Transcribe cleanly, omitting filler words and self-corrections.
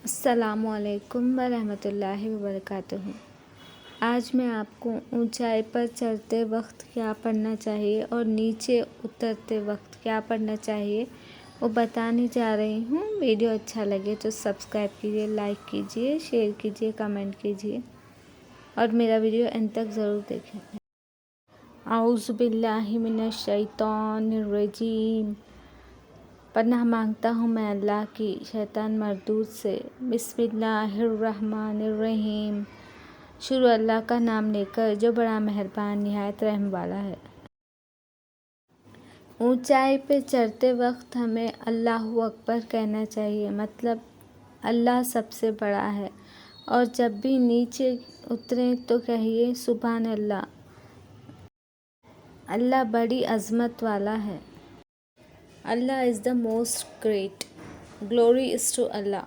السلام علیکم ورحمۃ اللہ وبرکاتہ۔ آج میں آپ کو اونچائی پر چڑھتے وقت کیا پڑھنا چاہیے اور نیچے اترتے وقت کیا پڑھنا چاہیے وہ بتانے جا رہی ہوں۔ ویڈیو اچھا لگے تو سبسکرائب کیجیے، لائک کیجیے، شیئر کیجیے، کمنٹ کیجیے اور میرا ویڈیو اینڈ تک ضرور دیکھیں۔ اعوذ باللہ من الشیطان الرجیم۔ پناہ مانگتا ہوں میں اللہ کی شیطان مردود سے۔ بسم اللہ الرحمن الرحیم۔ شروع اللہ کا نام لے کر جو بڑا مہربان نہایت رحم والا ہے۔ اونچائی پہ چڑھتے وقت ہمیں اللہ اکبر کہنا چاہیے، مطلب اللہ سب سے بڑا ہے، اور جب بھی نیچے اتریں تو کہیے سبحان اللہ، اللہ بڑی عظمت والا ہے۔ Allah is the most great, glory is to Allah.